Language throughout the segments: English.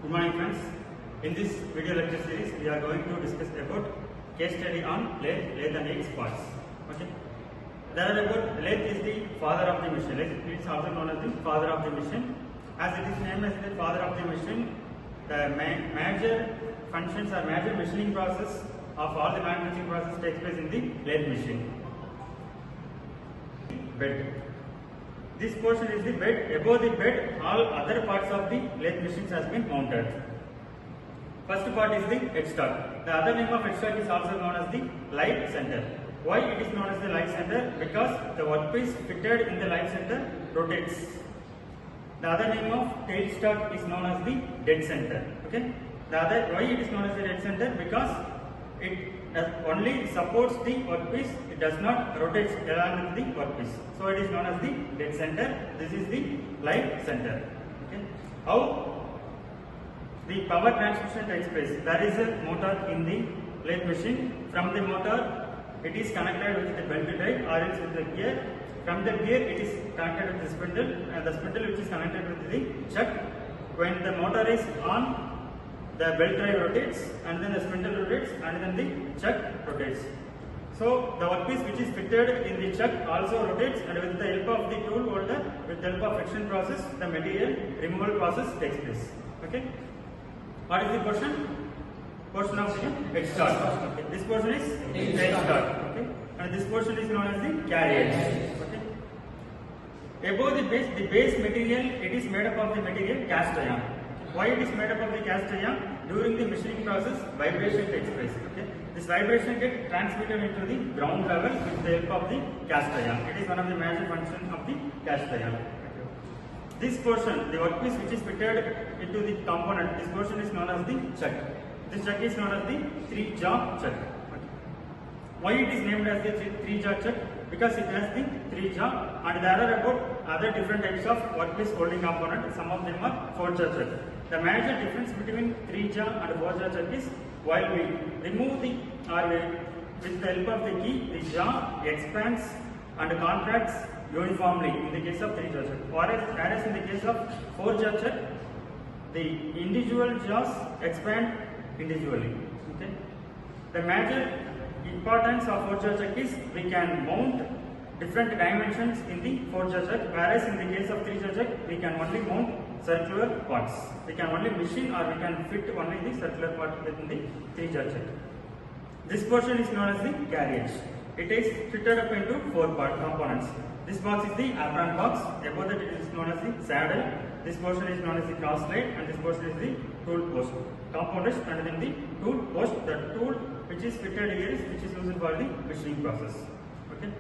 Good morning friends. In this video lecture series we are going to discuss about case study on lathe and its parts. Okay. Lathe is the father of the machine. It is also known as the father of the machine. As it is named as the father of the machine, the major functions or major machining process of all the manufacturing process takes place in the lathe machine. Bed. This portion is the bed. Above the bed, all other parts of the lathe machines has been mounted. First part is the headstock. The other name of headstock is also known as the light center. Why it is known as the light center? Because the workpiece fitted in the light center rotates. The other name of tailstock is known as the dead center. Okay. Why it is known as the dead center? Because it only supports the workpiece, it does not rotate along with the workpiece. So it is known as the dead center. This is the light center. Okay. How the power transmission takes place? There is a motor in the lathe machine. From the motor, it is connected with the belt drive or else with the gear. From the gear, it is connected with the spindle, and the spindle which is connected with the chuck. When the motor is on, the belt drive rotates, and then the spindle rotates, and then the chuck rotates. So the workpiece which is fitted in the chuck also rotates, and with the help of the tool holder, with the help of friction process, the material removal process takes place. Okay. What is the portion of the headstock? Okay. This portion is headstock. Okay. And this portion is known as the carriage. Okay. Above the base material, it is made up of the material cast iron. Why it is made up of the cast iron? During the machining process, vibration takes place. Okay. This vibration gets transmitted into the ground level with the help of the cast iron. It is one of the major functions of the cast iron. This portion, the workpiece which is fitted into the component, this portion is known as the chuck. This chuck is known as the three-jaw chuck. Okay. Why it is named as the three-jaw chuck? Because it has the three-jaw, and there are about other different types of workpiece holding component. Some of them are four-jaw chuck. The major difference between three-jaw and four-jaw chuck is while we remove the with the help of the key, the jaw expands and contracts uniformly in the case of three-jaw chuck. Whereas in the case of four-jaw chuck, the individual jaws expand individually. Okay. The major importance of four-jaw chuck is we can mount different dimensions in the four-jaw chuck, whereas in the case of three-jaw chuck, we can only mount circular parts. We can only machine or we can fit only the circular part within the three-jaw chuck. This portion is known as the carriage. It is fitted up into four components. This box is the apron box. Above that it is known as the saddle. This portion is known as the cross slide, and this portion is the tool post. Components and then the tool post. The tool which is fitted here is which is used for the machining process. Okay.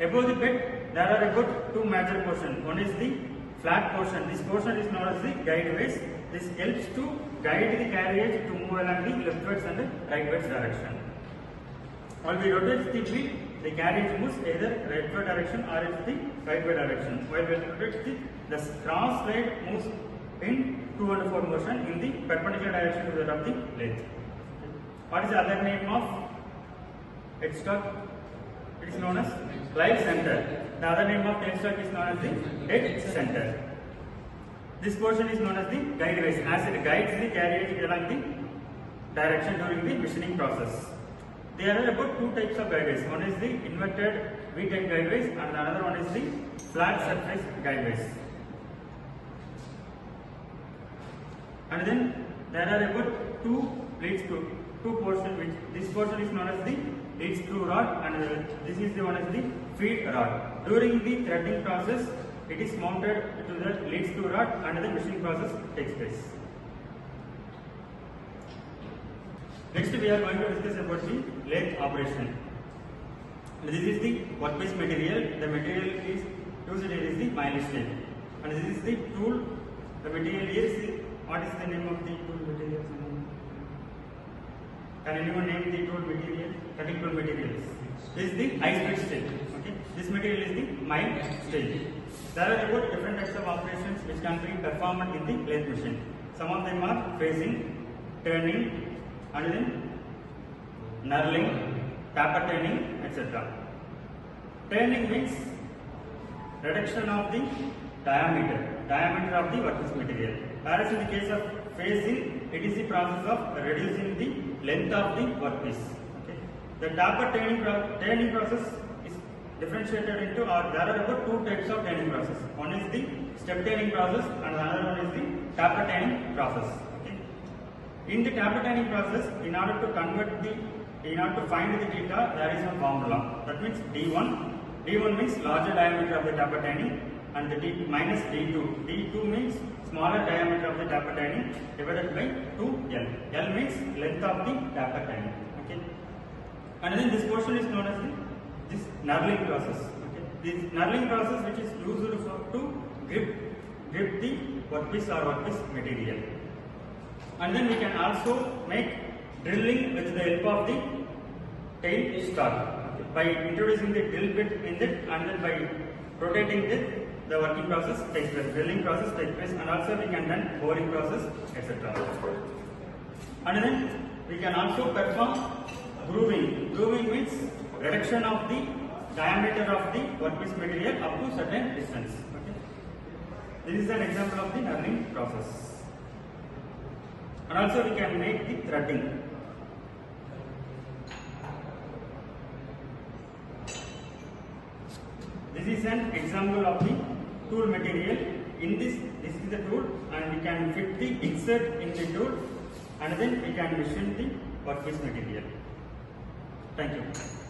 Above the bed, there are about two major portions. One is the flat portion. This portion is known as the guideways. This helps to guide the carriage to move along the leftwards and rightwards direction. While we rotate the wheel, the carriage moves either rightward direction or else the rightward direction. While we rotate the cross slide moves in 2 and 4 motion in the perpendicular direction to that of the lathe. What is the other name of headstock? It is known as light center. The other name of tailstock is known as the dead center. This portion is known as the guideways, as it guides the carriage along the direction during the machining process. There are about two types of guideways. One is the inverted V-type guideways, and another one is the flat surface guideways. And then there are about two lead screw, two portions. Which this portion is known as the lead screw rod, and this is the one as the feed rod. During the threading process, it is mounted to the lead screw rod, and the machining process takes place. Next, we are going to discuss about the lathe operation. This is the workpiece material. The material is used here is the mileage tape, and this is the tool. The material here is the, what is the name of the tool material? Can anyone name the tool material? Cutting tool materials. This is the high-speed steel. Okay. This material is the mild steel. There are about different types of operations which can be performed in the lathe machine. Some of them are phasing, turning, and then knurling, taper turning, etc. Turning means reduction of the diameter of the workpiece material. Whereas in the case of facing, it is the process of reducing the length of the workpiece. Okay. The taper turning process is differentiated into, or there are about two types of turning process. One is the step turning process and another one is the taper turning process. Okay. In the taper turning process, in order to find the theta, there is one formula. That means D1. D1 means larger diameter of the taper turning, and the D minus D2. D2 means smaller diameter of the taper turning divided by 2L. L means length of the taper turning. Okay. And then this portion is known as this knurling process. Okay. This knurling process, which is used to grip the workpiece or workpiece material. And then we can also make drilling with the help of the tail star. Okay. By introducing the drill bit in it, and then by rotating it, the working process takes place, drilling process takes place, and also we can run boring process, etc. And then we can also perform grooving. Grooving means reduction of the diameter of the workpiece material up to certain distance. Okay. This is an example of the knurling process. And also we can make the threading. This is an example of the tool material. In this is the tool, and we can fit the insert in the tool, and then we can machine the workpiece material. Thank you.